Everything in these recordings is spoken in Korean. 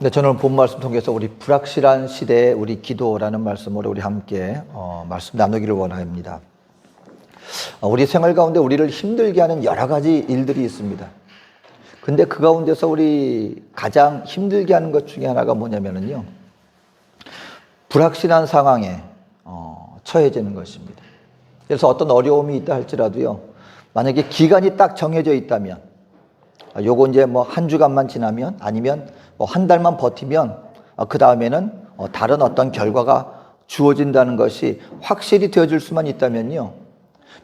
네, 저는 본 말씀 통해서 우리 불확실한 시대의 우리 기도라는 말씀으로 우리 함께 말씀 나누기를 원합니다. 우리 생활 가운데 우리를 힘들게 하는 여러 가지 일들이 있습니다. 근데 그 가운데서 우리 가장 힘들게 하는 것 중에 하나가 뭐냐면요, 불확실한 상황에 처해지는 것입니다. 그래서 어떤 어려움이 있다 할지라도요, 만약에 기간이 딱 정해져 있다면, 요거 이제 뭐 한 주간만 지나면, 아니면 뭐 한 달만 버티면 그 다음에는 다른 어떤 결과가 주어진다는 것이 확실히 되어질 수만 있다면요,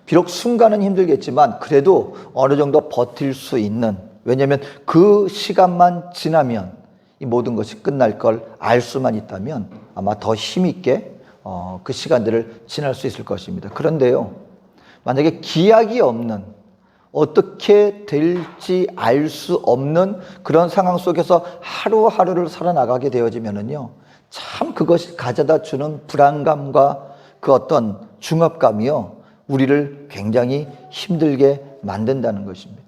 비록 순간은 힘들겠지만 그래도 어느 정도 버틸 수 있는, 왜냐하면 그 시간만 지나면 이 모든 것이 끝날 걸 알 수만 있다면 아마 더 힘있게 그 시간들을 지날 수 있을 것입니다. 그런데요, 만약에 기약이 없는, 어떻게 될지 알 수 없는 그런 상황 속에서 하루하루를 살아나가게 되어지면은요, 참 그것이 가져다 주는 불안감과 그 어떤 중압감이요, 우리를 굉장히 힘들게 만든다는 것입니다.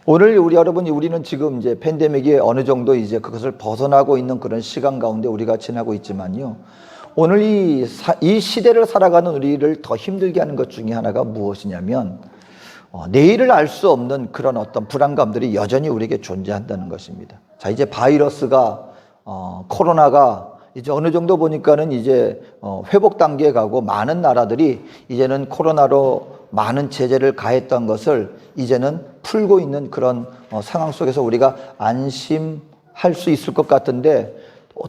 오늘 우리는 지금 이제 팬데믹이 어느 정도 이제 그것을 벗어나고 있는 그런 시간 가운데 우리가 지나고 있지만요, 오늘 이 시대를 살아가는 우리를 더 힘들게 하는 것 중에 하나가 무엇이냐면, 내일을 알 수 없는 그런 어떤 불안감들이 여전히 우리에게 존재한다는 것입니다. 자, 이제 바이러스가, 코로나가 이제 어느 정도 보니까는 이제 회복 단계에 가고, 많은 나라들이 이제는 코로나로 많은 제재를 가했던 것을 이제는 풀고 있는 그런 상황 속에서 우리가 안심할 수 있을 것 같은데,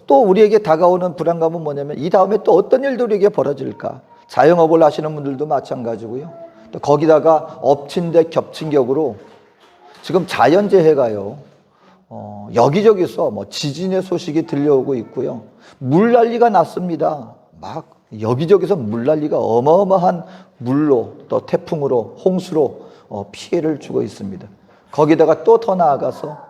또 우리에게 다가오는 불안감은 뭐냐면, 이 다음에 또 어떤 일도 우리에게 벌어질까? 자영업을 하시는 분들도 마찬가지고요, 또 거기다가 엎친 데 겹친 격으로 지금 자연재해가요, 여기저기서 뭐 지진의 소식이 들려오고 있고요, 물난리가 났습니다. 막 여기저기서 물난리가, 어마어마한 물로, 또 태풍으로, 홍수로 피해를 주고 있습니다. 거기다가 또 더 나아가서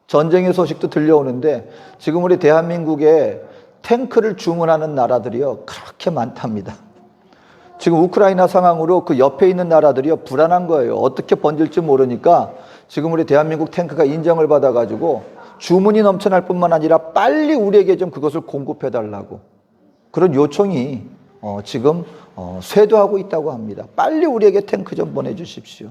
전쟁의 소식도 들려오는데, 지금 우리 대한민국에 탱크를 주문하는 나라들이요, 그렇게 많답니다. 지금 우크라이나 상황으로 그 옆에 있는 나라들이요, 불안한 거예요. 어떻게 번질지 모르니까 지금 우리 대한민국 탱크가 인정을 받아가지고 주문이 넘쳐날 뿐만 아니라 빨리 우리에게 좀 그것을 공급해 달라고 그런 요청이 지금 쇄도하고 있다고 합니다. 빨리 우리에게 탱크 좀 보내주십시오.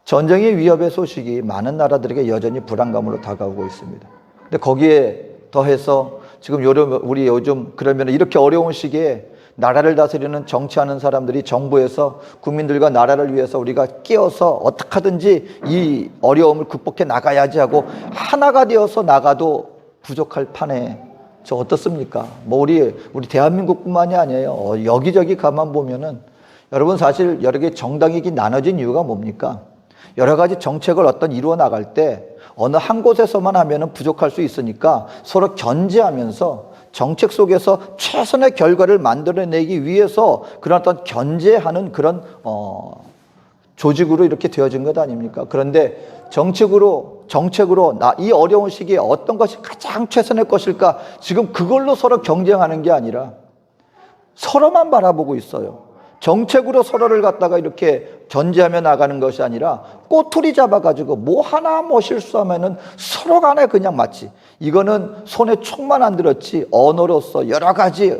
전쟁의 위협의 소식이 많은 나라들에게 여전히 불안감으로 다가오고 있습니다. 근데 거기에 더해서 지금 우리 요즘 그러면 이렇게 어려운 시기에 나라를 다스리는 정치하는 사람들이 정부에서 국민들과 나라를 위해서 우리가 끼어서 어떻게 하든지 이 어려움을 극복해 나가야지 하고 하나가 되어서 나가도 부족할 판에, 저 어떻습니까? 뭐 우리 대한민국뿐만이 아니에요. 여기저기 가만 보면은, 여러분 사실 여러 개 정당이 나눠진 이유가 뭡니까? 여러 가지 정책을 이루어 나갈 때 어느 한 곳에서만 하면은 부족할 수 있으니까 서로 견제하면서 정책 속에서 최선의 결과를 만들어내기 위해서 그런 어떤 견제하는 그런 조직으로 이렇게 되어진 것 아닙니까? 그런데 정책으로 이 어려운 시기에 어떤 것이 가장 최선의 것일까, 지금 그걸로 서로 경쟁하는 게 아니라 서로만 바라보고 있어요. 정책으로 서로를 갖다가 이렇게 견제하며 나가는 것이 아니라 꼬투리 잡아가지고 뭐 하나 뭐 실수하면은 서로 간에 그냥 마치 이거는 손에 총만 안 들었지 언어로서 여러 가지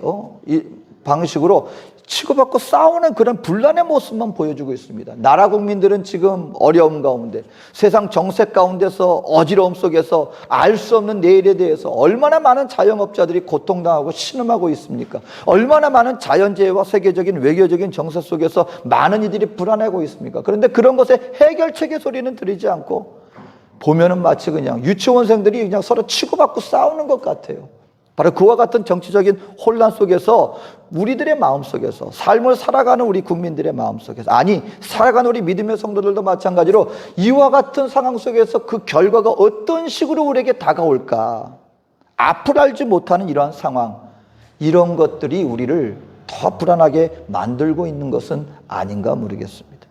이 방식으로 치고받고 싸우는 그런 분란의 모습만 보여주고 있습니다. 나라 국민들은 지금 어려움 가운데, 세상 정세 가운데서 어지러움 속에서 알 수 없는 내일에 대해서 얼마나 많은 자영업자들이 고통당하고 신음하고 있습니까? 얼마나 많은 자연재해와 세계적인 외교적인 정세 속에서 많은 이들이 불안해하고 있습니까? 그런데 그런 것에 해결책의 소리는 들리지 않고, 보면은 마치 그냥 유치원생들이 그냥 서로 치고받고 싸우는 것 같아요. 바로 그와 같은 정치적인 혼란 속에서 우리들의 마음속에서, 삶을 살아가는 우리 국민들의 마음속에서, 아니 살아가는 우리 믿음의 성도들도 마찬가지로 이와 같은 상황 속에서 그 결과가 어떤 식으로 우리에게 다가올까, 앞을 알지 못하는 이러한 상황, 이런 것들이 우리를 더 불안하게 만들고 있는 것은 아닌가 모르겠습니다.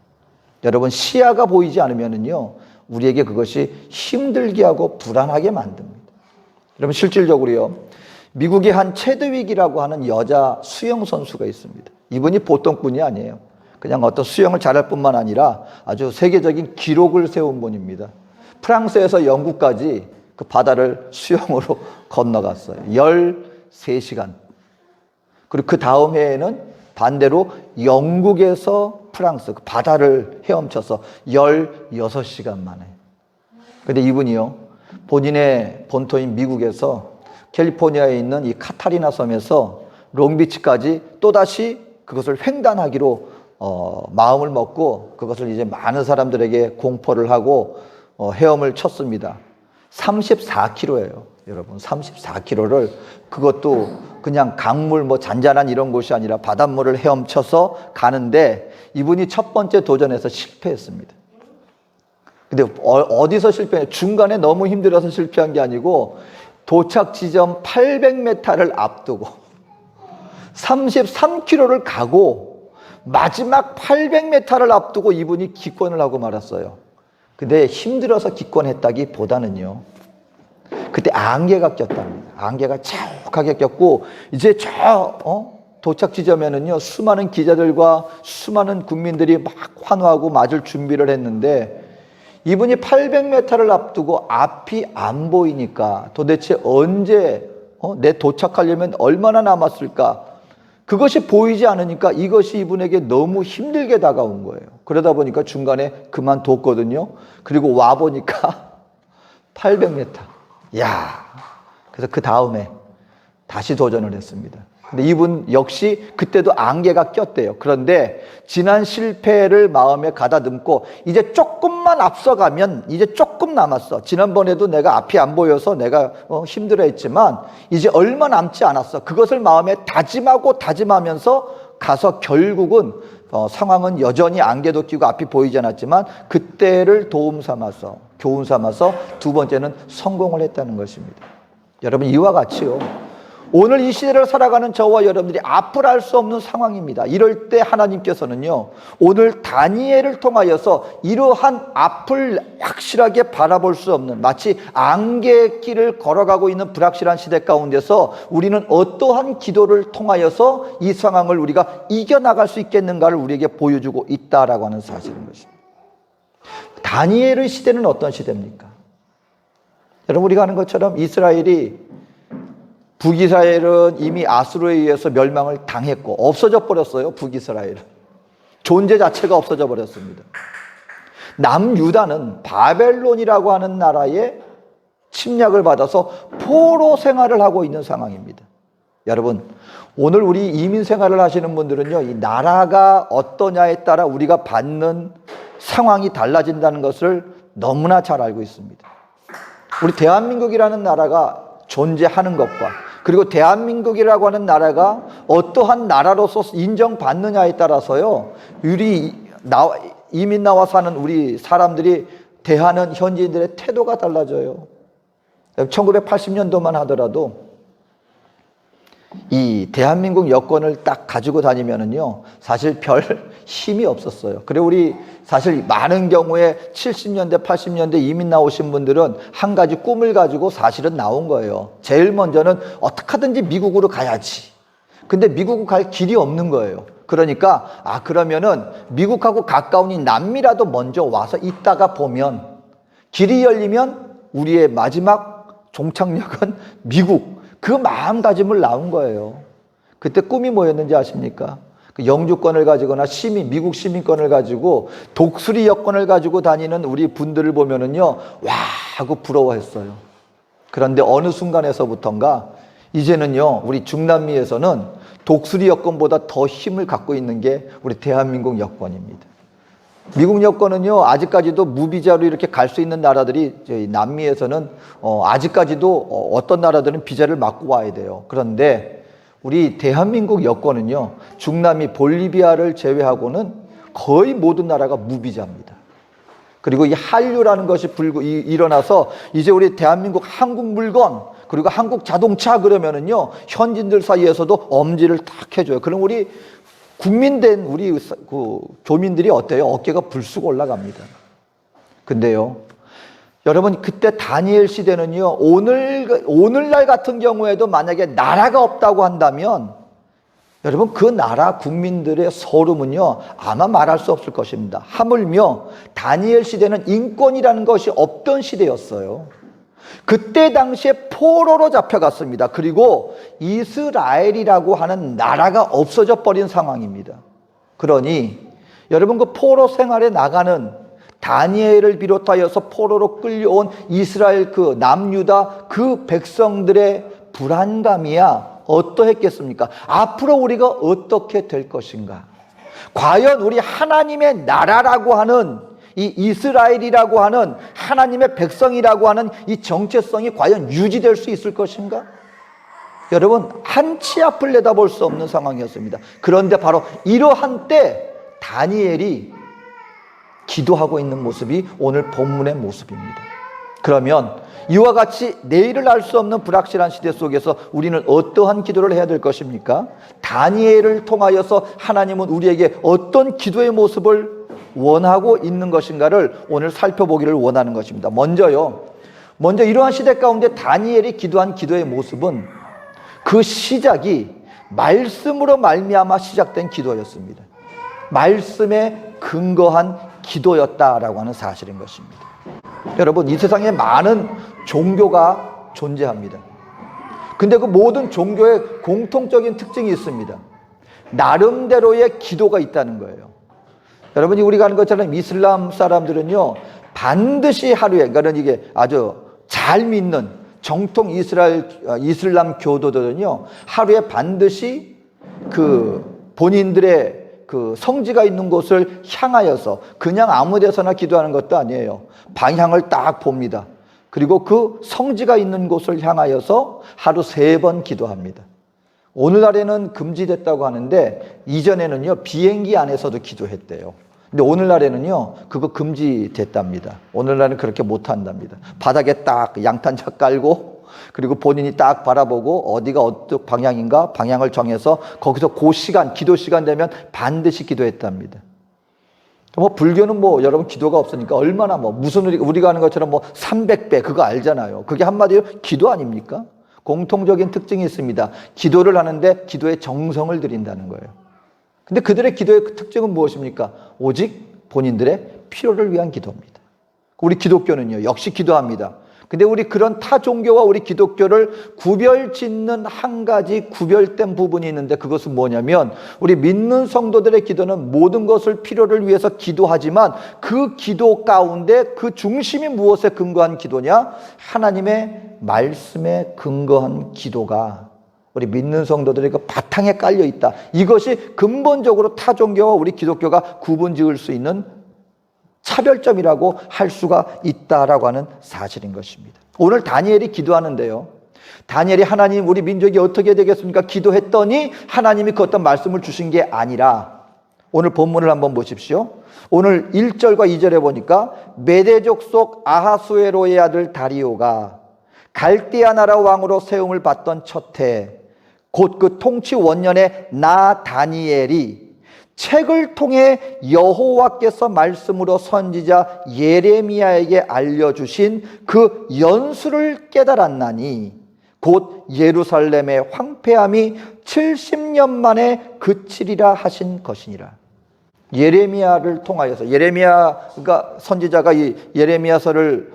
여러분, 시야가 보이지 않으면은요, 우리에게 그것이 힘들게 하고 불안하게 만듭니다. 여러분, 실질적으로요, 미국의 한 체드윅이라고 하는 여자 수영 선수가 있습니다. 이분이 보통 분이 아니에요. 그냥 어떤 수영을 잘할 뿐만 아니라 아주 세계적인 기록을 세운 분입니다. 프랑스에서 영국까지 그 바다를 수영으로 건너갔어요. 13시간. 그리고 그 다음 해에는 반대로 영국에서 프랑스 그 바다를 헤엄쳐서 16시간 만에. 근데 이분이요, 본인의 본토인 미국에서 캘리포니아에 있는 이 카타리나 섬에서 롱비치까지 또다시 그것을 횡단하기로 마음을 먹고 그것을 이제 많은 사람들에게 공포를 하고 헤엄을 쳤습니다. 34km예요. 여러분, 34km를, 그것도 그냥 강물 뭐 잔잔한 이런 곳이 아니라 바닷물을 헤엄쳐서 가는데 이분이 첫 번째 도전에서 실패했습니다. 근데 어디서 실패했냐? 중간에 너무 힘들어서 실패한 게 아니고 도착 지점 800m를 앞두고 33km를 가고 마지막 800m를 앞두고 이분이 기권을 하고 말았어요. 근데 힘들어서 기권했다기보다는요, 그때 안개가 꼈답니다. 안개가 자욱하게 꼈고 이제 도착 지점에는요, 수많은 기자들과 수많은 국민들이 막 환호하고 맞을 준비를 했는데 이분이 800m를 앞두고 앞이 안 보이니까 도대체 언제 내 도착하려면 얼마나 남았을까? 그것이 보이지 않으니까 이것이 이분에게 너무 힘들게 다가온 거예요. 그러다 보니까 중간에 그만뒀거든요. 그리고 와보니까 800m. 야, 그래서 그 다음에 다시 도전을 했습니다. 근데 이분 역시 그때도 안개가 꼈대요. 그런데 지난 실패를 마음에 가다듬고 이제 조금만 앞서가면 이제 조금 남았어. 지난번에도 내가 앞이 안 보여서 내가 힘들어했지만 이제 얼마 남지 않았어. 그것을 마음에 다짐하고 다짐하면서 가서 결국은 상황은 여전히 안개도 끼고 앞이 보이지 않았지만 그때를 도움 삼아서, 교훈 삼아서 두 번째는 성공을 했다는 것입니다. 여러분, 이와 같이요, 오늘 이 시대를 살아가는 저와 여러분들이 앞을 알 수 없는 상황입니다. 이럴 때 하나님께서는요, 오늘 다니엘을 통하여서 이러한 앞을 확실하게 바라볼 수 없는, 마치 안개의 길을 걸어가고 있는 불확실한 시대 가운데서 우리는 어떠한 기도를 통하여서 이 상황을 우리가 이겨나갈 수 있겠는가를 우리에게 보여주고 있다라고 하는 사실인 것입니다. 다니엘의 시대는 어떤 시대입니까? 여러분, 우리가 아는 것처럼 북이스라엘은 이미 아수르에 의해서 멸망을 당했고 없어져 버렸어요. 북이스라엘은 존재 자체가 없어져 버렸습니다. 남유다는 바벨론이라고 하는 나라의 침략을 받아서 포로 생활을 하고 있는 상황입니다. 여러분, 오늘 우리 이민 생활을 하시는 분들은요, 이 나라가 어떠냐에 따라 우리가 받는 상황이 달라진다는 것을 너무나 잘 알고 있습니다. 우리 대한민국이라는 나라가 존재하는 것과 그리고 대한민국이라고 하는 나라가 어떠한 나라로서 인정받느냐에 따라서요, 이민 나와 사는 우리 사람들이 대하는 현지인들의 태도가 달라져요. 1980년도만 하더라도 이 대한민국 여권을 딱 가지고 다니면은요, 사실 별 힘이 없었어요. 그리고 우리 사실 많은 경우에 70년대, 80년대 이민 나오신 분들은 한 가지 꿈을 가지고 사실은 나온 거예요. 제일 먼저는 어떻게든지 미국으로 가야지. 근데 미국 갈 길이 없는 거예요. 그러니까 그러면은 미국하고 가까운 이 남미라도 먼저 와서 있다가 보면 길이 열리면 우리의 마지막 종착역은 미국. 그 마음가짐을 나온 거예요. 그때 꿈이 뭐였는지 아십니까? 그 영주권을 가지거나 미국 시민권을 가지고 독수리 여권을 가지고 다니는 우리 분들을 보면은요, 와 하고 부러워했어요. 그런데 어느 순간에서부턴가 이제는요, 우리 중남미에서는 독수리 여권보다 더 힘을 갖고 있는 게 우리 대한민국 여권입니다. 미국 여권은요, 아직까지도 무비자로 이렇게 갈 수 있는 나라들이 저희 남미에서는 아직까지도 어떤 나라들은 비자를 맞고 와야 돼요. 그런데 우리 대한민국 여권은요, 중남미 볼리비아를 제외하고는 거의 모든 나라가 무비자입니다. 그리고 이 한류라는 것이 일어나서 이제 우리 대한민국 한국 물건 그리고 한국 자동차 그러면은요, 현지인들 사이에서도 엄지를 딱 해줘요. 그럼 우리 국민된 우리 교민들이 어때요? 어깨가 불쑥 올라갑니다. 근데요, 여러분, 그때 다니엘 시대는요, 오늘날 같은 경우에도 만약에 나라가 없다고 한다면 여러분, 그 나라 국민들의 서름은요, 아마 말할 수 없을 것입니다. 하물며 다니엘 시대는 인권이라는 것이 없던 시대였어요. 그때 당시에 포로로 잡혀갔습니다. 그리고 이스라엘이라고 하는 나라가 없어져 버린 상황입니다. 그러니 여러분, 그 포로 생활에 나가는 다니엘을 비롯하여서 포로로 끌려온 이스라엘 그 남유다 그 백성들의 불안감이야 어떠했겠습니까? 앞으로 우리가 어떻게 될 것인가? 과연 우리 하나님의 나라라고 하는 이 이스라엘이라고 하는 하나님의 백성이라고 하는 이 정체성이 과연 유지될 수 있을 것인가? 여러분, 한치 앞을 내다볼 수 없는 상황이었습니다. 그런데 바로 이러한 때 다니엘이 기도하고 있는 모습이 오늘 본문의 모습입니다. 그러면 이와 같이 내일을 알 수 없는 불확실한 시대 속에서 우리는 어떠한 기도를 해야 될 것입니까? 다니엘을 통하여서 하나님은 우리에게 어떤 기도의 모습을 원하고 있는 것인가를 오늘 살펴보기를 원하는 것입니다. 먼저 이러한 시대 가운데 다니엘이 기도한 기도의 모습은 그 시작이 말씀으로 말미암아 시작된 기도였습니다. 말씀에 근거한 기도였다라고 하는 사실인 것입니다. 여러분, 이 세상에 많은 종교가 존재합니다. 근데 그 모든 종교의 공통적인 특징이 있습니다. 나름대로의 기도가 있다는 거예요. 여러분이 우리가 아는 것처럼 이슬람 사람들은요, 반드시 하루에, 그러니까 이게 아주 잘 믿는 정통 이슬람 교도들은요, 하루에 반드시 그 본인들의 그 성지가 있는 곳을 향하여서 그냥 아무 데서나 기도하는 것도 아니에요. 방향을 딱 봅니다. 그리고 그 성지가 있는 곳을 향하여서 하루 3번 기도합니다. 오늘날에는 금지됐다고 하는데 이전에는요, 비행기 안에서도 기도했대요. 근데 오늘날에는요, 그거 금지됐답니다. 오늘날은 그렇게 못한답니다. 바닥에 딱 양탄자 깔고, 그리고 본인이 딱 바라보고 어디가 어떤 방향인가 방향을 정해서 거기서 그 시간, 기도 시간 되면 반드시 기도했답니다. 불교는 여러분 기도가 없으니까 얼마나 무슨 우리가 하는 것처럼 300배 그거 알잖아요. 그게 한마디로 기도 아닙니까? 공통적인 특징이 있습니다. 기도를 하는데 기도에 정성을 들인다는 거예요. 근데 그들의 기도의 특징은 무엇입니까? 오직 본인들의 필요를 위한 기도입니다. 우리 기독교는요, 역시 기도합니다. 근데 우리 그런 타 종교와 우리 기독교를 구별짓는 한 가지 구별된 부분이 있는데 그것은 뭐냐면, 우리 믿는 성도들의 기도는 모든 것을 필요를 위해서 기도하지만 그 기도 가운데 그 중심이 무엇에 근거한 기도냐? 하나님의 말씀에 근거한 기도가 우리 믿는 성도들의 그 바탕에 깔려 있다. 이것이 근본적으로 타 종교와 우리 기독교가 구분 지을 수 있는 차별점이라고 할 수가 있다라고 하는 사실인 것입니다. 오늘 다니엘이 기도하는데요, 다니엘이 하나님 우리 민족이 어떻게 되겠습니까? 기도했더니 하나님이 그 어떤 말씀을 주신 게 아니라, 오늘 본문을 한번 보십시오. 오늘 1절과 2절에 보니까 메대족 속 아하수에로의 아들 다리오가 갈대아 나라 왕으로 세움을 받던 첫 해, 곧 그 통치 원년에 나 다니엘이 책을 통해 여호와께서 말씀으로 선지자 예레미야에게 알려주신 그 연수를 깨달았나니 곧 예루살렘의 황폐함이 70년 만에 그치리라 하신 것이니라. 예레미야를 통하여서, 예레미야가 선지자가 이 예레미야서를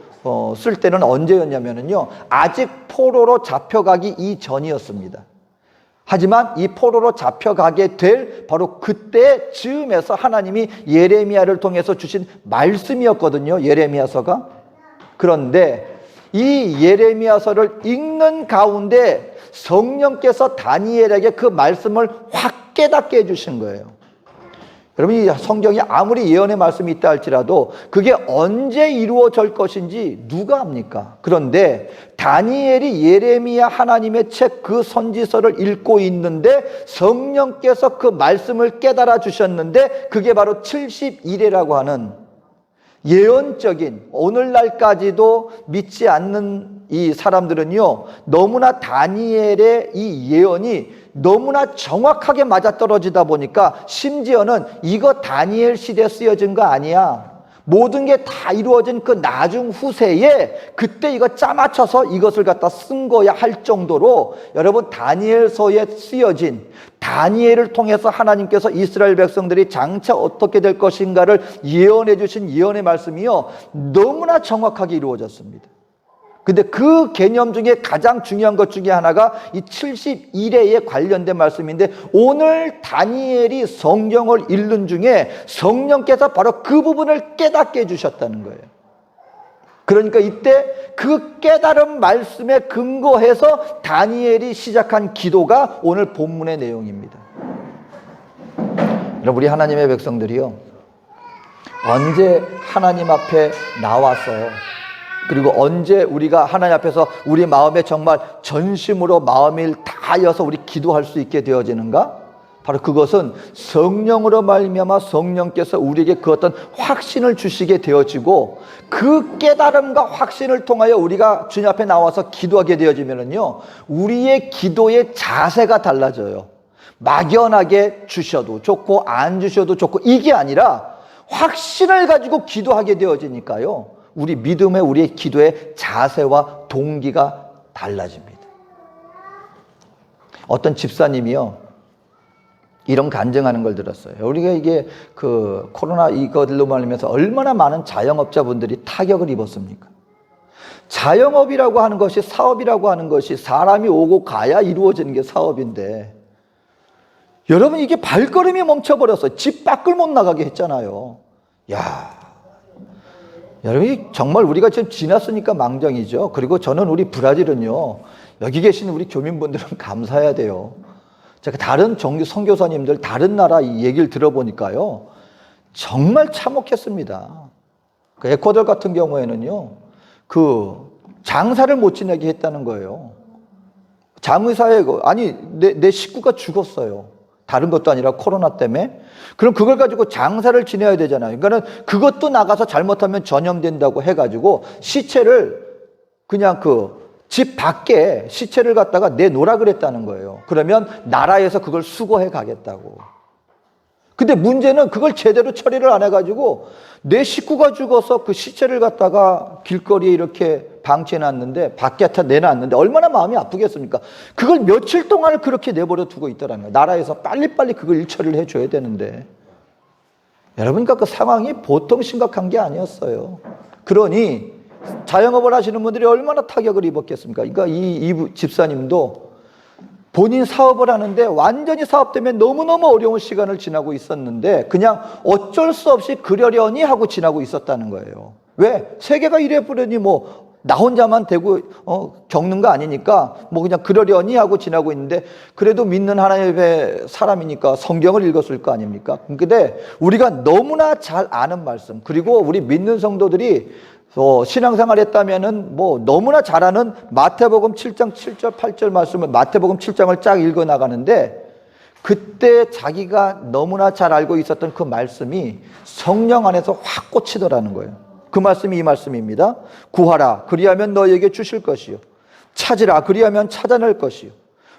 쓸 때는 언제였냐면요, 아직 포로로 잡혀가기 이전이었습니다. 하지만 이 포로로 잡혀가게 될 바로 그때 즈음에서 하나님이 예레미야를 통해서 주신 말씀이었거든요, 예레미야서가. 그런데 이 예레미야서를 읽는 가운데 성령께서 다니엘에게 그 말씀을 확 깨닫게 해주신 거예요. 여러분, 이 성경이 아무리 예언의 말씀이 있다 할지라도 그게 언제 이루어질 것인지 누가 압니까? 그런데 다니엘이 예레미야 하나님의 책 그 선지서를 읽고 있는데 성령께서 그 말씀을 깨달아 주셨는데 그게 바로 70일이라고 하는 예언적인, 오늘날까지도 믿지 않는 이 사람들은요, 너무나 다니엘의 이 예언이 너무나 정확하게 맞아떨어지다 보니까 심지어는 이거 다니엘 시대에 쓰여진 거 아니야, 모든 게 다 이루어진 그 나중 후세에 그때 이거 짜맞춰서 이것을 갖다 쓴 거야 할 정도로, 여러분, 다니엘서에 쓰여진, 다니엘을 통해서 하나님께서 이스라엘 백성들이 장차 어떻게 될 것인가를 예언해 주신 예언의 말씀이요, 너무나 정확하게 이루어졌습니다. 근데 그 개념 중에 가장 중요한 것 중에 하나가 이 71회에 관련된 말씀인데, 오늘 다니엘이 성경을 읽는 중에 성령께서 바로 그 부분을 깨닫게 해주셨다는 거예요. 그러니까 이때 그 깨달은 말씀에 근거해서 다니엘이 시작한 기도가 오늘 본문의 내용입니다. 여러분, 우리 하나님의 백성들이요, 언제 하나님 앞에 나와서, 그리고 언제 우리가 하나님 앞에서 우리 마음에 정말 전심으로 마음을 다하여서 우리 기도할 수 있게 되어지는가? 바로 그것은 성령으로 말미암아 성령께서 우리에게 그 어떤 확신을 주시게 되어지고, 그 깨달음과 확신을 통하여 우리가 주님 앞에 나와서 기도하게 되어지면은요, 우리의 기도의 자세가 달라져요. 막연하게 주셔도 좋고 안 주셔도 좋고 이게 아니라 확신을 가지고 기도하게 되어지니까요, 우리 믿음의, 우리의 기도의 자세와 동기가 달라집니다. 어떤 집사님이요, 이런 간증하는 걸 들었어요. 우리가 이게 그 코로나 이것들로 말미암아서 얼마나 많은 자영업자분들이 타격을 입었습니까? 자영업이라고 하는 것이, 사업이라고 하는 것이 사람이 오고 가야 이루어지는 게 사업인데, 여러분, 이게 발걸음이 멈춰버렸어요. 집 밖을 못 나가게 했잖아요. 야, 여러분, 정말 우리가 지금 지났으니까 망정이죠. 그리고 저는 우리 브라질은요, 여기 계신 우리 교민분들은 감사해야 돼요. 제가 다른 선교사님들 다른 나라 이 얘기를 들어보니까요, 정말 참혹했습니다. 그 에콰도르 같은 경우에는요, 그 장사를 못 지내게 했다는 거예요. 장의사에, 아니 내 식구가 죽었어요. 다른 것도 아니라 코로나 때문에. 그럼 그걸 가지고 장사를 지내야 되잖아요. 그러니까 그것도 나가서 잘못하면 전염된다고 해가지고 시체를 그냥 그 집 밖에 시체를 갖다가 내놓으라 그랬다는 거예요. 그러면 나라에서 그걸 수거해 가겠다고. 근데 문제는 그걸 제대로 처리를 안 해가지고 내 식구가 죽어서 그 시체를 갖다가 길거리에 이렇게 방치해놨는데, 밖에 내놨는데 얼마나 마음이 아프겠습니까? 그걸 며칠 동안을 그렇게 내버려 두고 있더라는 거예요. 나라에서 빨리빨리 그걸 일처리를 해줘야 되는데. 여러분, 그러니까 그 상황이 보통 심각한 게 아니었어요. 그러니 자영업을 하시는 분들이 얼마나 타격을 입었겠습니까? 그러니까 이 집사님도 본인 사업을 하는데 완전히 사업 때문에 너무너무 어려운 시간을 지나고 있었는데 그냥 어쩔 수 없이 그러려니 하고 지나고 있었다는 거예요. 왜? 세계가 이래버리니 뭐 나 혼자만 되고 겪는 거 아니니까 뭐 그냥 그러려니 하고 지나고 있는데, 그래도 믿는 하나님의 사람이니까 성경을 읽었을 거 아닙니까? 근데 우리가 너무나 잘 아는 말씀, 그리고 우리 믿는 성도들이 신앙생활 했다면은 뭐 너무나 잘 아는 마태복음 7장 7절 8절 말씀을, 마태복음 7장을 쫙 읽어 나가는데, 그때 자기가 너무나 잘 알고 있었던 그 말씀이 성령 안에서 확 꽂히더라는 거예요. 그 말씀이 이 말씀입니다. 구하라, 그리하면 너에게 주실 것이요. 찾으라, 그리하면 찾아낼 것이요.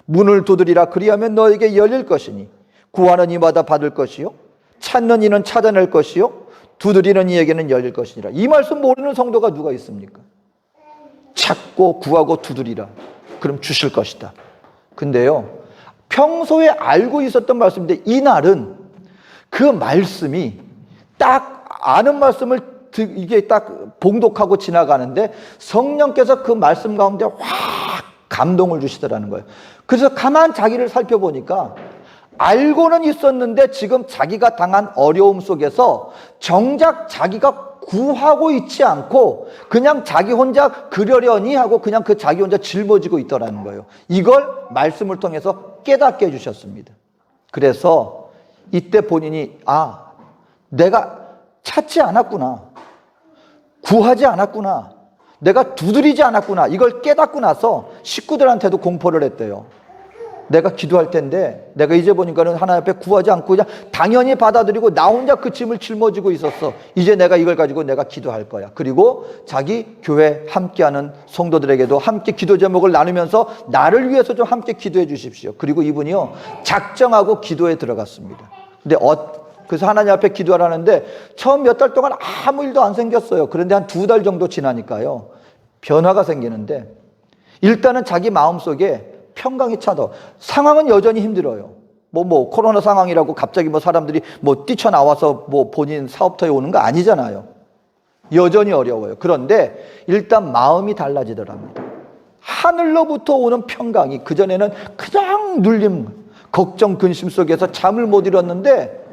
문을 두드리라, 그리하면 너에게 열릴 것이니. 구하는 이마다 받을 것이요. 찾는 이는 찾아낼 것이요. 두드리는 이에게는 열릴 것이니라. 이 말씀 모르는 성도가 누가 있습니까? 찾고 구하고 두드리라, 그럼 주실 것이다. 근데요, 평소에 알고 있었던 말씀인데 이날은 그 말씀이 딱 아는 말씀을 이게 딱 봉독하고 지나가는데 성령께서 그 말씀 가운데 확 감동을 주시더라는 거예요. 그래서 가만 자기를 살펴보니까 알고는 있었는데 지금 자기가 당한 어려움 속에서 정작 자기가 구하고 있지 않고 그냥 자기 혼자 그러려니 하고 그냥 그 자기 혼자 짊어지고 있더라는 거예요. 이걸 말씀을 통해서 깨닫게 해주셨습니다. 그래서 이때 본인이 내가 찾지 않았구나, 구하지 않았구나, 내가 두드리지 않았구나, 이걸 깨닫고 나서 식구들한테도 공포를 했대요. 내가 기도할 텐데 내가 이제 보니까는 하나님 앞에 구하지 않고 그냥 당연히 받아들이고 나 혼자 그 짐을 짊어지고 있었어. 이제 내가 이걸 가지고 내가 기도할 거야. 그리고 자기 교회 함께하는 성도들에게도 함께 기도 제목을 나누면서 나를 위해서 좀 함께 기도해 주십시오. 그리고 이분이요, 작정하고 기도에 들어갔습니다. 근데 그래서 하나님 앞에 기도하라는데 처음 몇 달 동안 아무 일도 안 생겼어요. 그런데 한 2달 정도 지나니까요, 변화가 생기는데, 일단은 자기 마음속에 평강이 차도, 상황은 여전히 힘들어요. 뭐 코로나 상황이라고 갑자기 뭐 사람들이 뭐 뛰쳐나와서 뭐 본인 사업터에 오는 거 아니잖아요. 여전히 어려워요. 그런데 일단 마음이 달라지더랍니다. 하늘로부터 오는 평강이, 그전에는 그냥 눌림, 걱정, 근심 속에서 잠을 못 이뤘는데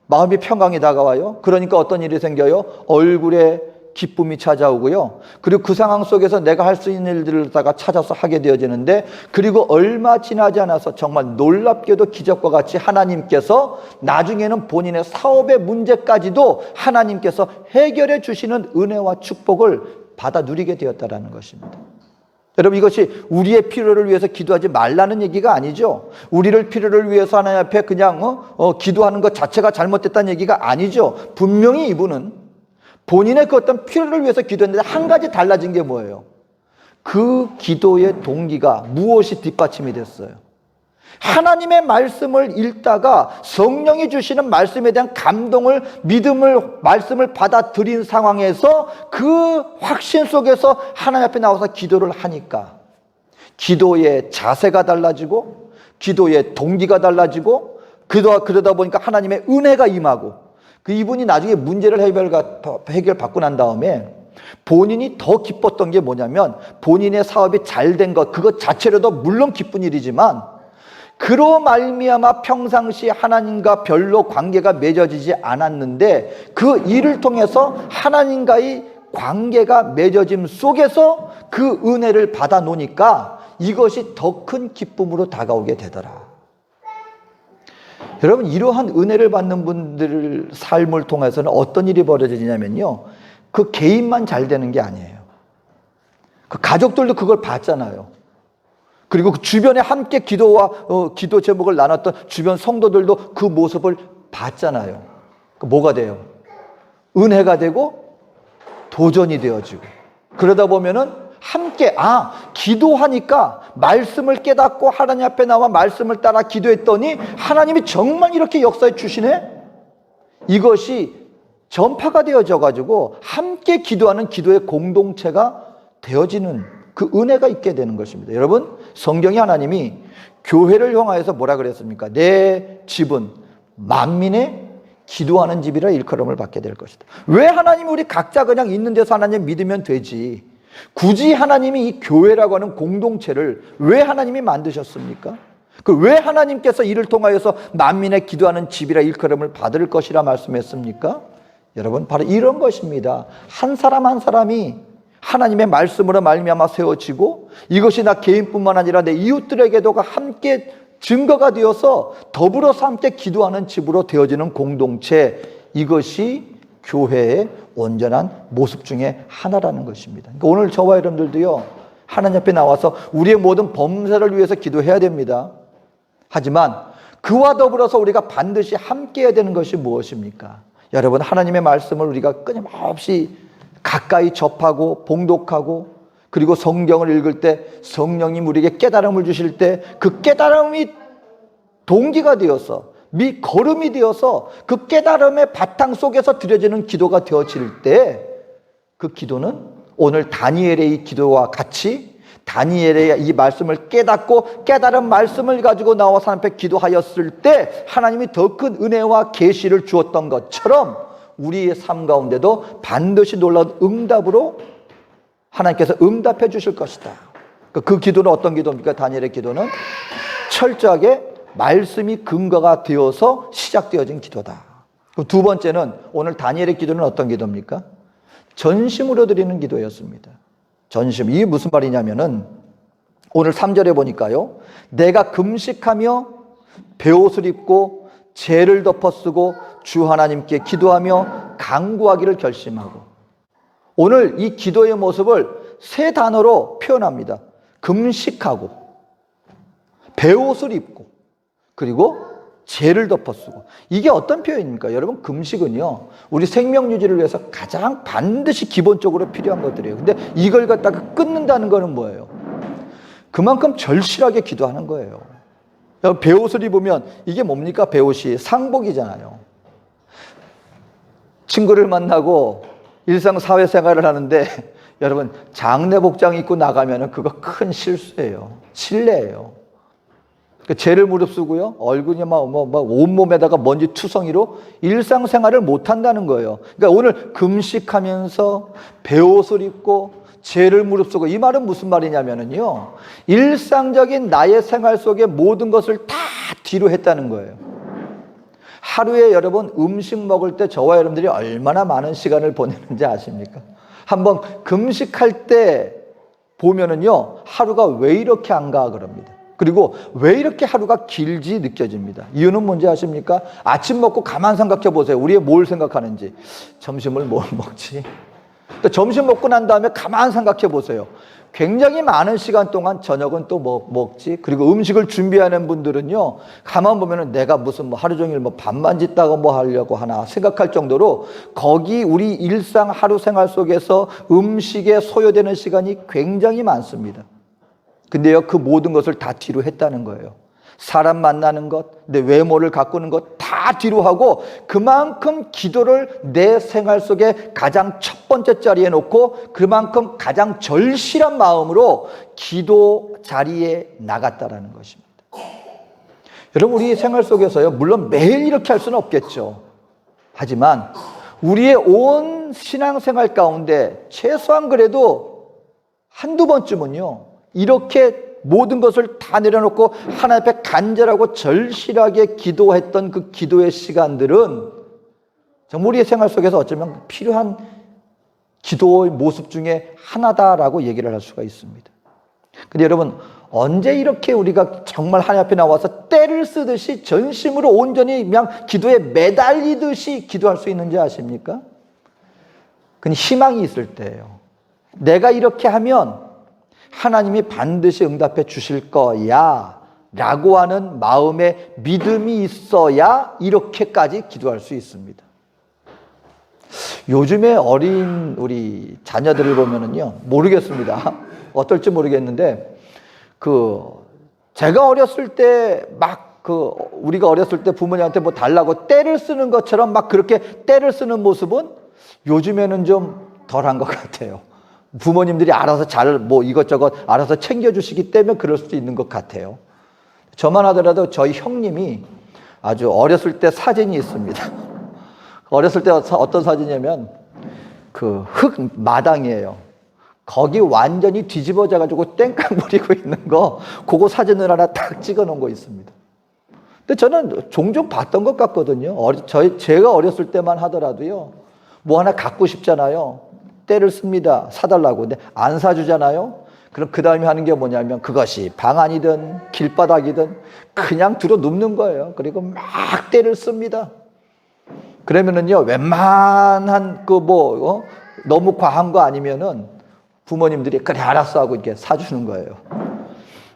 마음이 평강이 다가와요. 그러니까 어떤 일이 생겨요? 얼굴에 기쁨이 찾아오고요. 그리고 그 상황 속에서 내가 할 수 있는 일들을 다가 찾아서 하게 되어지는데, 그리고 얼마 지나지 않아서 정말 놀랍게도 기적과 같이 하나님께서 나중에는 본인의 사업의 문제까지도 하나님께서 해결해 주시는 은혜와 축복을 받아 누리게 되었다는 것입니다. 여러분, 이것이 우리의 필요를 위해서 기도하지 말라는 얘기가 아니죠. 우리를 필요를 위해서 하나님 앞에 그냥 기도하는 것 자체가 잘못됐다는 얘기가 아니죠. 분명히 이분은 본인의 그 어떤 필요를 위해서 기도했는데 한 가지 달라진 게 뭐예요? 그 기도의 동기가 무엇이 뒷받침이 됐어요? 하나님의 말씀을 읽다가 성령이 주시는 말씀에 대한 감동을, 믿음을, 말씀을 받아들인 상황에서 그 확신 속에서 하나님 앞에 나와서 기도를 하니까 기도의 자세가 달라지고 기도의 동기가 달라지고 그러다 보니까 하나님의 은혜가 임하고, 그 이분이 나중에 문제를 해결받고 난 다음에 본인이 더 기뻤던 게 뭐냐면, 본인의 사업이 잘 된 것, 그것 자체로도 물론 기쁜 일이지만 그로 말미암아 평상시 하나님과 별로 관계가 맺어지지 않았는데 그 일을 통해서 하나님과의 관계가 맺어짐 속에서 그 은혜를 받아 놓으니까 이것이 더 큰 기쁨으로 다가오게 되더라. 여러분, 이러한 은혜를 받는 분들 삶을 통해서는 어떤 일이 벌어지냐면요, 그 개인만 잘 되는 게 아니에요. 그 가족들도 그걸 봤잖아요. 그리고 그 주변에 함께 기도와 기도 제목을 나눴던 주변 성도들도 그 모습을 봤잖아요. 뭐가 돼요? 은혜가 되고 도전이 되어지고, 그러다 보면은 함께 기도하니까 말씀을 깨닫고 하나님 앞에 나와 말씀을 따라 기도했더니 하나님이 정말 이렇게 역사해 주시네? 이것이 전파가 되어져 가지고 함께 기도하는 기도의 공동체가 되어지는 그 은혜가 있게 되는 것입니다. 여러분, 성경이 하나님이 교회를 향하여서 뭐라 그랬습니까? 내 집은 만민의 기도하는 집이라 일컬음을 받게 될 것이다. 왜 하나님이 우리 각자 그냥 있는 데서 하나님 믿으면 되지, 굳이 하나님이 이 교회라고 하는 공동체를 왜 하나님이 만드셨습니까? 왜 하나님께서 이를 통하여서 만민의 기도하는 집이라 일컬음을 받을 것이라 말씀했습니까? 여러분, 바로 이런 것입니다. 한 사람 한 사람이 하나님의 말씀으로 말미암아 세워지고, 이것이 나 개인뿐만 아니라 내 이웃들에게도 함께 증거가 되어서 더불어서 함께 기도하는 집으로 되어지는 공동체, 이것이 교회의 온전한 모습 중에 하나라는 것입니다. 그러니까 오늘 저와 여러분들도요, 하나님 앞에 나와서 우리의 모든 범죄를 위해서 기도해야 됩니다. 하지만 그와 더불어서 우리가 반드시 함께 해야 되는 것이 무엇입니까? 여러분, 하나님의 말씀을 우리가 끊임없이 가까이 접하고 봉독하고, 그리고 성경을 읽을 때 성령님 우리에게 깨달음을 주실 때 그 깨달음이 동기가 되어서 걸음이 되어서 그 깨달음의 바탕 속에서 드려지는 기도가 되어질 때, 그 기도는 오늘 다니엘의 이 기도와 같이 다니엘의 이 말씀을 깨닫고 깨달은 말씀을 가지고 나와서 하나님 앞에 기도하였을 때 하나님이 더 큰 은혜와 계시를 주었던 것처럼 우리의 삶 가운데도 반드시 놀라운 응답으로 하나님께서 응답해 주실 것이다. 그 기도는 어떤 기도입니까? 다니엘의 기도는 철저하게 말씀이 근거가 되어서 시작되어진 기도다. 두 번째는 오늘 다니엘의 기도는 어떤 기도입니까? 전심으로 드리는 기도였습니다. 전심. 이게 무슨 말이냐면은 오늘 3절에 보니까요, 내가 금식하며 베옷을 입고 죄를 덮어쓰고 주 하나님께 기도하며 간구하기를 결심하고. 오늘 이 기도의 모습을 세 단어로 표현합니다. 금식하고, 베옷을 입고, 그리고 죄를 덮어쓰고. 이게 어떤 표현입니까? 여러분, 금식은요, 우리 생명 유지를 위해서 가장 반드시 기본적으로 필요한 것들이에요. 근데 이걸 갖다가 끊는다는 거는 뭐예요? 그만큼 절실하게 기도하는 거예요. 베옷을 입으면 이게 뭡니까? 베옷이 상복이잖아요. 친구를 만나고 일상 사회생활을 하는데 여러분, 장례 복장 입고 나가면 그거 큰 실수예요. 실례예요. 죄를 무릅쓰고요. 얼굴이 막 온몸에다가 먼지 투성이로 일상생활을 못한다는 거예요. 그러니까 오늘 금식하면서 베옷을 입고 죄를 무릅쓰고, 이 말은 무슨 말이냐면요, 일상적인 나의 생활 속에 모든 것을 다 뒤로 했다는 거예요. 하루에 여러분 음식 먹을 때 저와 여러분들이 얼마나 많은 시간을 보내는지 아십니까? 한번 금식할 때 보면은요, 하루가 왜 이렇게 안 가 그럽니다. 그리고 왜 이렇게 하루가 길지 느껴집니다. 이유는 뭔지 아십니까? 아침 먹고 가만 생각해 보세요. 우리의 뭘 생각하는지. 점심을 뭘 먹지? 또 점심 먹고 난 다음에 가만 생각해 보세요. 굉장히 많은 시간 동안 저녁은 또 뭐 먹지? 그리고 음식을 준비하는 분들은요, 가만 보면은 내가 무슨 뭐 하루 종일 뭐 밥만 짓다가 뭐 하려고 하나 생각할 정도로, 거기 우리 일상 하루 생활 속에서 음식에 소요되는 시간이 굉장히 많습니다. 근데요, 그 모든 것을 다 뒤로 했다는 거예요. 사람 만나는 것, 내 외모를 가꾸는 것 다 뒤로 하고, 그만큼 기도를 내 생활 속에 가장 첫 번째 자리에 놓고, 그만큼 가장 절실한 마음으로 기도 자리에 나갔다라는 것입니다. 여러분, 우리 생활 속에서요, 물론 매일 이렇게 할 수는 없겠죠. 하지만 우리의 온 신앙생활 가운데 최소한 그래도 한두 번쯤은요, 이렇게 모든 것을 다 내려놓고 하나님 앞에 간절하고 절실하게 기도했던 그 기도의 시간들은 정말 우리의 생활 속에서 어쩌면 필요한 기도의 모습 중에 하나다라고 얘기를 할 수가 있습니다. 근데 여러분, 언제 이렇게 우리가 정말 하나님 앞에 나와서 때를 쓰듯이 전심으로 온전히 그냥 기도에 매달리듯이 기도할 수 있는지 아십니까? 그건 희망이 있을 때예요. 내가 이렇게 하면 하나님이 반드시 응답해 주실 거야 라고 하는 마음의 믿음이 있어야 이렇게까지 기도할 수 있습니다. 요즘에 어린 우리 자녀들을 보면은요, 모르겠습니다. 어떨지 모르겠는데, 제가 어렸을 때 우리가 어렸을 때 부모님한테 뭐 달라고 때를 쓰는 것처럼 막 그렇게 때를 쓰는 모습은 요즘에는 좀 덜한 것 같아요. 부모님들이 알아서 이것저것 알아서 챙겨주시기 때문에 그럴 수도 있는 것 같아요. 저만 하더라도 저희 형님이 아주 어렸을 때 사진이 있습니다. 어렸을 때 어떤 사진이냐면, 흙 마당이에요. 거기 완전히 뒤집어져가지고 땡깡 부리고 있는 거, 그거 사진을 하나 딱 찍어 놓은 거 있습니다. 근데 저는 종종 봤던 것 같거든요. 제가 어렸을 때만 하더라도요, 뭐 하나 갖고 싶잖아요. 때를 씁니다. 사달라고. 근데 안 사주잖아요. 그럼 그 다음에 하는 게 뭐냐면, 그것이 방 안이든 길바닥이든 그냥 들어 눕는 거예요. 그리고 막 때를 씁니다. 그러면은요, 웬만한 너무 과한 거 아니면은 부모님들이 그래 알았어 하고 이렇게 사주는 거예요.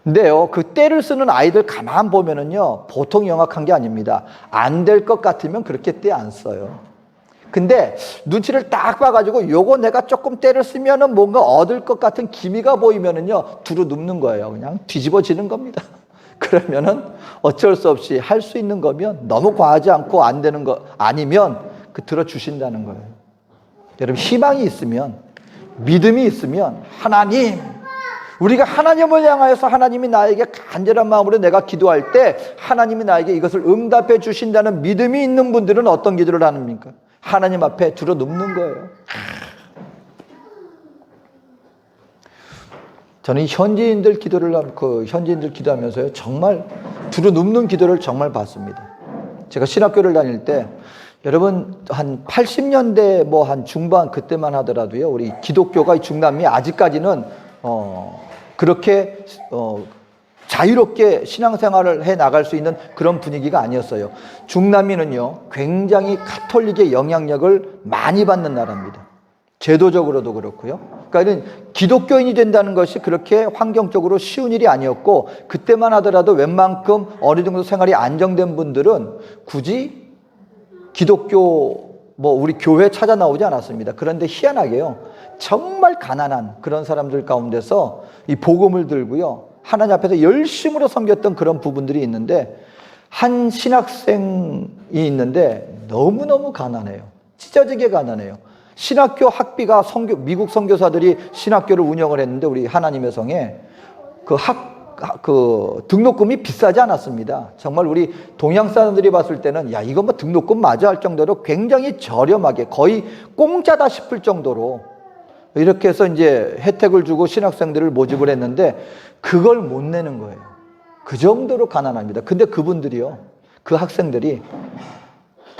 근데요, 그 때를 쓰는 아이들 가만 보면은요, 보통 영악한 게 아닙니다. 안 될 것 같으면 그렇게 때 안 써요. 근데 눈치를 딱 봐가지고 요거 내가 조금 때를 쓰면은 뭔가 얻을 것 같은 기미가 보이면은요, 두루 눕는 거예요. 그냥 뒤집어지는 겁니다. 그러면은 어쩔 수 없이 할 수 있는 거면, 너무 과하지 않고 안 되는 거 아니면 들어주신다는 거예요. 여러분, 희망이 있으면, 믿음이 있으면, 우리가 하나님을 향하여서 하나님이 나에게 간절한 마음으로 내가 기도할 때 하나님이 나에게 이것을 응답해 주신다는 믿음이 있는 분들은 어떤 기도를 합니까? 하나님 앞에 들어 눕는 거예요. 저는 현지인들 기도하면서요, 정말 들어 눕는 기도를 정말 봤습니다. 제가 신학교를 다닐 때, 여러분 한 80년대 한 중반 그때만 하더라도요, 우리 기독교가 중남미 아직까지는 그렇게 자유롭게 신앙생활을 해 나갈 수 있는 그런 분위기가 아니었어요. 중남미는요, 굉장히 가톨릭의 영향력을 많이 받는 나라입니다. 제도적으로도 그렇고요. 그러니까 기독교인이 된다는 것이 그렇게 환경적으로 쉬운 일이 아니었고, 그때만 하더라도 웬만큼 어느 정도 생활이 안정된 분들은 굳이 기독교 우리 교회 찾아 나오지 않았습니다. 그런데 희한하게요, 정말 가난한 그런 사람들 가운데서 이 복음을 들고요, 하나님 앞에서 열심으로 섬겼던 그런 부분들이 있는데, 한 신학생이 있는데 너무너무 가난해요. 찢어지게 가난해요. 신학교 학비가 미국 선교사들이 신학교를 운영을 했는데, 우리 하나님의 성에 그 등록금이 비싸지 않았습니다. 정말 우리 동양 사람들이 봤을 때는 야, 이거 뭐 등록금 맞아 할 정도로 굉장히 저렴하게 거의 공짜다 싶을 정도로 이렇게 해서 이제 혜택을 주고 신학생들을 모집을 했는데 그걸 못 내는 거예요. 그 정도로 가난합니다. 근데 그분들이요, 그 학생들이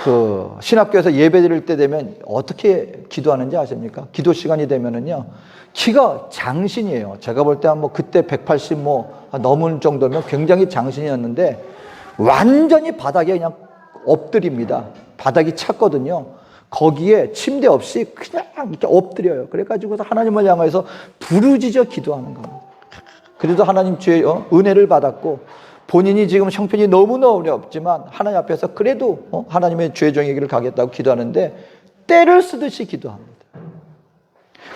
그 신학교에서 예배 드릴 때 되면 어떻게 기도하는지 아십니까? 기도 시간이 되면은요, 키가 장신이에요. 제가 볼 때 뭐 그때 180 넘은 정도면 굉장히 장신이었는데 완전히 바닥에 그냥 엎드립니다. 바닥이 찼거든요. 거기에 침대 없이 그냥 이렇게 엎드려요. 그래가지고서 하나님을 향해서 부르짖어 기도하는 겁니다. 그래도 하나님 주의 은혜를 받았고 본인이 지금 형편이 너무너무 어렵지만 하나님 앞에서 그래도 하나님의 죄 정의기를 가겠다고 기도하는데 때를 쓰듯이 기도합니다.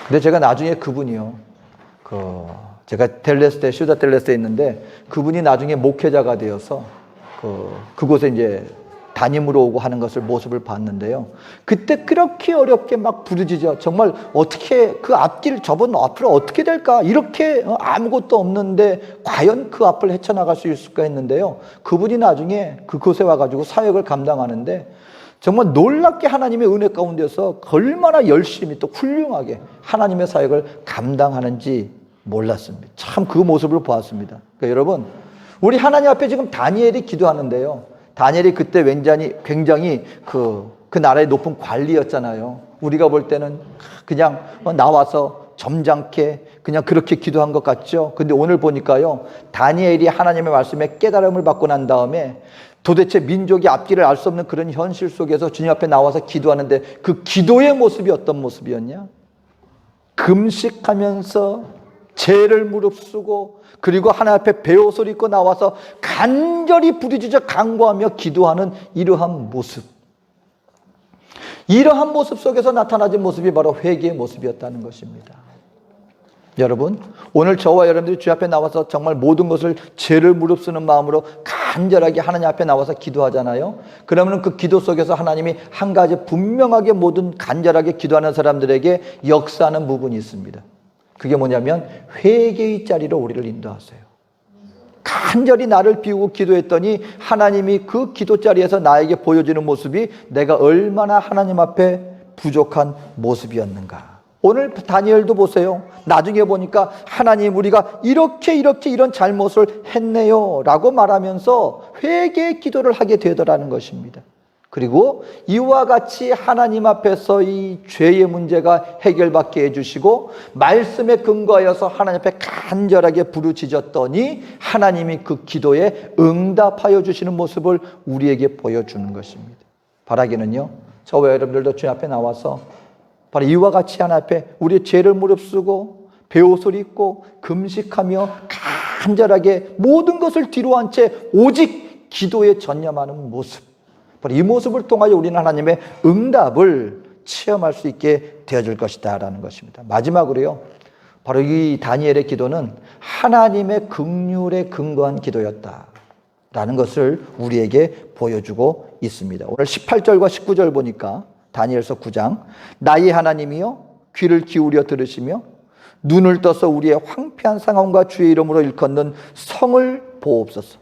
근데 제가 나중에 그분이요, 제가 델레스테, 슈다 델레스에 있는데 그분이 나중에 목회자가 되어서 그곳에 이제 담임으로 오고 하는 것을 모습을 봤는데요. 그때 그렇게 어렵게 막 부르짖어 정말 어떻게 그 앞길 저번 앞으로 어떻게 될까 이렇게 아무것도 없는데 과연 그 앞을 헤쳐나갈 수 있을까 했는데요. 그분이 나중에 그곳에 와가지고 사역을 감당하는데 정말 놀랍게 하나님의 은혜 가운데서 얼마나 열심히 또 훌륭하게 하나님의 사역을 감당하는지 몰랐습니다. 참 그 모습을 보았습니다. 그러니까 여러분, 우리 하나님 앞에 지금 다니엘이 기도하는데요. 다니엘이 그때 굉장히 그 나라의 높은 관리였잖아요. 우리가 볼 때는 그냥 나와서 점잖게 그냥 그렇게 기도한 것 같죠. 근데 오늘 보니까요, 다니엘이 하나님의 말씀에 깨달음을 받고 난 다음에 도대체 민족이 앞길을 알 수 없는 그런 현실 속에서 주님 앞에 나와서 기도하는데 그 기도의 모습이 어떤 모습이었냐? 금식하면서 죄를 무릅쓰고 그리고 하나님 앞에 베옷을 입고 나와서 간절히 부르짖어 간구하며 기도하는 이러한 모습. 이러한 모습 속에서 나타나진 모습이 바로 회개의 모습이었다는 것입니다. 여러분, 오늘 저와 여러분들이 주 앞에 나와서 정말 모든 것을 죄를 무릅쓰는 마음으로 간절하게 하나님 앞에 나와서 기도하잖아요. 그러면 그 기도 속에서 하나님이 한 가지 분명하게 모든 간절하게 기도하는 사람들에게 역사하는 부분이 있습니다. 그게 뭐냐면 회개의 자리로 우리를 인도하세요. 간절히 나를 비우고 기도했더니 하나님이 그 기도 자리에서 나에게 보여주는 모습이 내가 얼마나 하나님 앞에 부족한 모습이었는가. 오늘 다니엘도 보세요. 나중에 보니까 하나님 우리가 이렇게 이런 잘못을 했네요 라고 말하면서 회개의 기도를 하게 되더라는 것입니다. 그리고 이와 같이 하나님 앞에서 이 죄의 문제가 해결받게 해주시고 말씀에 근거하여서 하나님 앞에 간절하게 부르짖었더니 하나님이 그 기도에 응답하여 주시는 모습을 우리에게 보여주는 것입니다. 바라기는요, 저와 여러분들도 주님 앞에 나와서 바로 이와 같이 하나님 앞에 우리의 죄를 무릅쓰고 베옷을 입고 금식하며 간절하게 모든 것을 뒤로한 채 오직 기도에 전념하는 모습, 바로 이 모습을 통하여 우리는 하나님의 응답을 체험할 수 있게 되어질 것이다 라는 것입니다. 마지막으로요, 바로 이 다니엘의 기도는 하나님의 긍휼에 근거한 기도였다 라는 것을 우리에게 보여주고 있습니다. 오늘 18절과 19절 보니까 다니엘서 9장, 나의 하나님이여 귀를 기울여 들으시며 눈을 떠서 우리의 황폐한 상황과 주의 이름으로 일컫는 성을 보옵소서.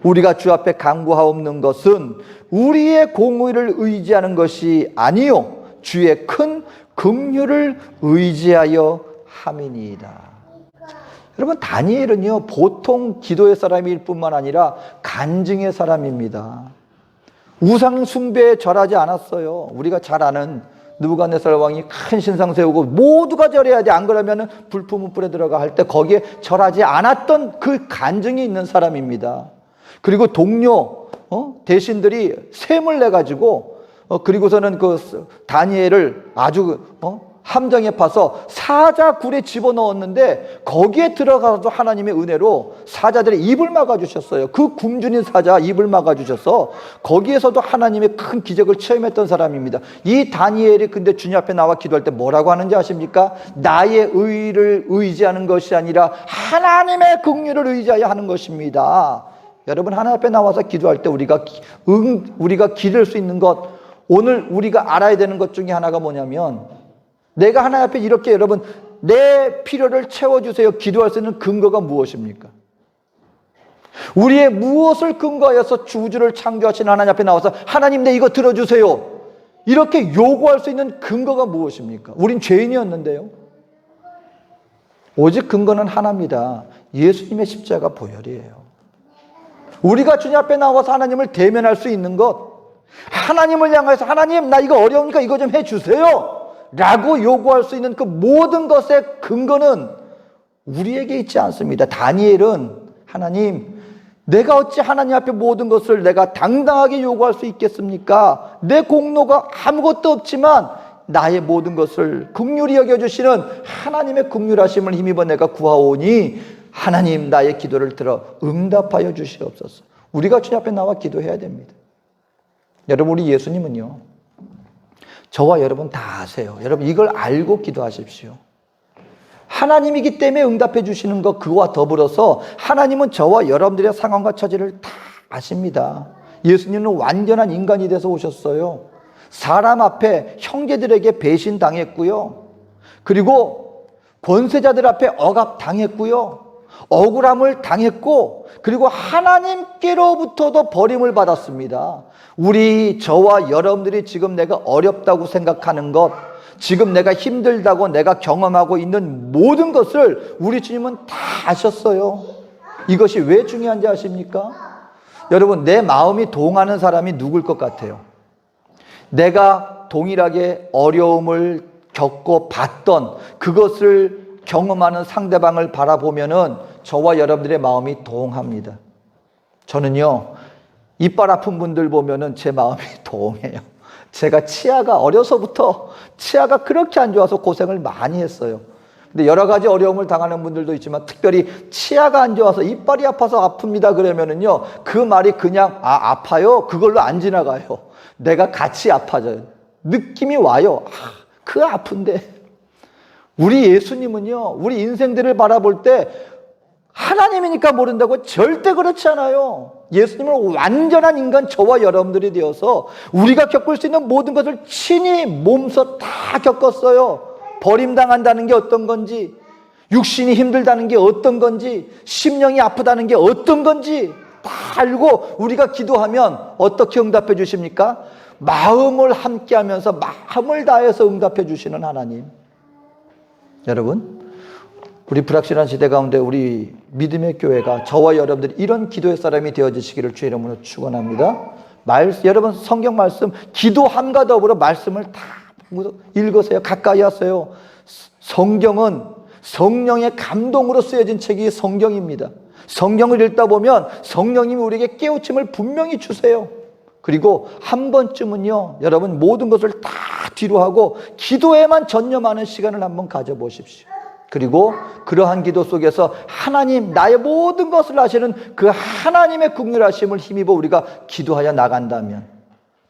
우리가 주 앞에 간구하옵는 것은 우리의 공의를 의지하는 것이 아니요 주의 큰 긍휼을 의지하여 함이니이다. 여러분, 다니엘은요 보통 기도의 사람일 뿐만 아니라 간증의 사람입니다. 우상 숭배에 절하지 않았어요. 우리가 잘 아는 느부갓네살 왕이 큰 신상 세우고 모두가 절해야 돼, 안 그러면 불품은 불에 들어가 할 때 거기에 절하지 않았던 그 간증이 있는 사람입니다. 그리고 동료 대신들이 셈을 내 가지고 그리고서는 그 다니엘을 아주 함정에 파서 사자 굴에 집어넣었는데 거기에 들어가서 하나님의 은혜로 사자들의 입을 막아주셨어요. 그 굶주린 사자 입을 막아주셔서 거기에서도 하나님의 큰 기적을 체험했던 사람입니다. 이 다니엘이 근데 주님 앞에 나와 기도할 때 뭐라고 하는지 아십니까? 나의 의를 의지하는 것이 아니라 하나님의 긍휼을 의지하여 하는 것입니다. 여러분, 하나님 앞에 나와서 기도할 때 우리가 기댈 수 있는 것, 오늘 우리가 알아야 되는 것 중에 하나가 뭐냐면, 내가 하나님 앞에 이렇게 여러분 내 필요를 채워주세요 기도할 수 있는 근거가 무엇입니까? 우리의 무엇을 근거하여서 우주를 창조하신 하나님 앞에 나와서 하나님 내 이거 들어주세요, 이렇게 요구할 수 있는 근거가 무엇입니까? 우린 죄인이었는데요. 오직 근거는 하나입니다. 예수님의 십자가 보혈이에요. 우리가 주님 앞에 나와서 하나님을 대면할 수 있는 것, 하나님을 향해서 하나님 나 이거 어려우니까 이거 좀 해주세요 라고 요구할 수 있는 그 모든 것의 근거는 우리에게 있지 않습니다. 다니엘은 하나님 내가 어찌 하나님 앞에 모든 것을 내가 당당하게 요구할 수 있겠습니까? 내 공로가 아무것도 없지만 나의 모든 것을 긍휼히 여겨주시는 하나님의 긍휼하심을 힘입어 내가 구하오니 하나님 나의 기도를 들어 응답하여 주시옵소서. 우리가 주님 앞에 나와 기도해야 됩니다. 여러분, 우리 예수님은요, 저와 여러분 다 아세요. 여러분 이걸 알고 기도하십시오. 하나님이기 때문에 응답해 주시는 것, 그와 더불어서 하나님은 저와 여러분들의 상황과 처지를 다 아십니다. 예수님은 완전한 인간이 돼서 오셨어요. 사람 앞에 형제들에게 배신당했고요, 그리고 권세자들 앞에 억압당했고요, 억울함을 당했고, 그리고 하나님께로부터도 버림을 받았습니다. 저와 여러분들이 지금 내가 어렵다고 생각하는 것, 지금 내가 힘들다고 내가 경험하고 있는 모든 것을 우리 주님은 다 아셨어요. 이것이 왜 중요한지 아십니까? 여러분, 내 마음이 동하는 사람이 누굴 것 같아요? 내가 동일하게 어려움을 겪고 봤던 그것을 경험하는 상대방을 바라보면은 저와 여러분들의 마음이 동합니다. 저는요, 이빨 아픈 분들 보면은 제 마음이 동해요. 제가 치아가 어려서부터 치아가 그렇게 안 좋아서 고생을 많이 했어요. 근데 여러 가지 어려움을 당하는 분들도 있지만 특별히 치아가 안 좋아서 이빨이 아파서 아픕니다 그러면은요, 그 말이 그냥 아파요 그걸로 안 지나가요. 내가 같이 아파져요. 느낌이 와요. 그 아픈데. 우리 예수님은요, 우리 인생들을 바라볼 때 하나님이니까 모른다고 절대 그렇지 않아요. 예수님은 완전한 인간 저와 여러분들이 되어서 우리가 겪을 수 있는 모든 것을 친히 몸소 다 겪었어요. 버림당한다는 게 어떤 건지, 육신이 힘들다는 게 어떤 건지, 심령이 아프다는 게 어떤 건지 다 알고 우리가 기도하면 어떻게 응답해 주십니까? 마음을 함께 하면서 마음을 다해서 응답해 주시는 하나님. 여러분, 우리 불확실한 시대 가운데 우리 믿음의 교회가 저와 여러분들이 이런 기도의 사람이 되어지시기를 주의 이름으로 축원합니다. 여러분 성경 말씀 기도함과 더불어 말씀을 다 읽으세요. 가까이 하세요. 성경은 성령의 감동으로 쓰여진 책이 성경입니다. 성경을 읽다 보면 성령님이 우리에게 깨우침을 분명히 주세요. 그리고 한 번쯤은요, 여러분 모든 것을 다 뒤로 하고 기도에만 전념하는 시간을 한번 가져보십시오. 그리고 그러한 기도 속에서 하나님 나의 모든 것을 아시는 그 하나님의 긍휼하심을 힘입어 우리가 기도하여 나간다면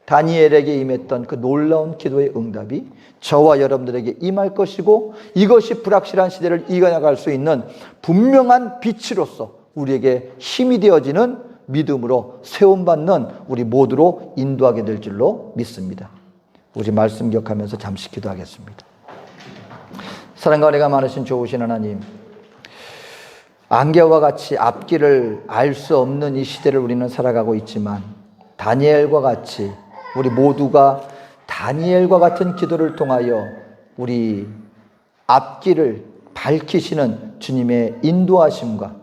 다니엘에게 임했던 그 놀라운 기도의 응답이 저와 여러분들에게 임할 것이고, 이것이 불확실한 시대를 이겨나갈 수 있는 분명한 빛으로서 우리에게 힘이 되어지는 믿음으로 세움받는 우리 모두로 인도하게 될 줄로 믿습니다. 우리 말씀 기억하면서 잠시 기도하겠습니다. 사랑과 은혜가 많으신 좋으신 하나님, 안개와 같이 앞길을 알 수 없는 이 시대를 우리는 살아가고 있지만 다니엘과 같이 우리 모두가 다니엘과 같은 기도를 통하여 우리 앞길을 밝히시는 주님의 인도하심과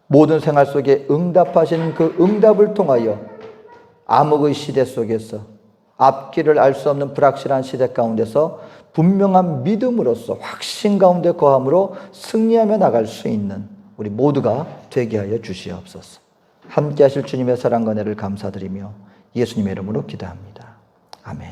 모든 생활 속에 응답하시는 그 응답을 통하여 암흑의 시대 속에서 앞길을 알 수 없는 불확실한 시대 가운데서 분명한 믿음으로써 확신 가운데 거함으로 승리하며 나갈 수 있는 우리 모두가 되게 하여 주시옵소서. 함께 하실 주님의 사랑과 은혜를 감사드리며 예수님의 이름으로 기도합니다. 아멘.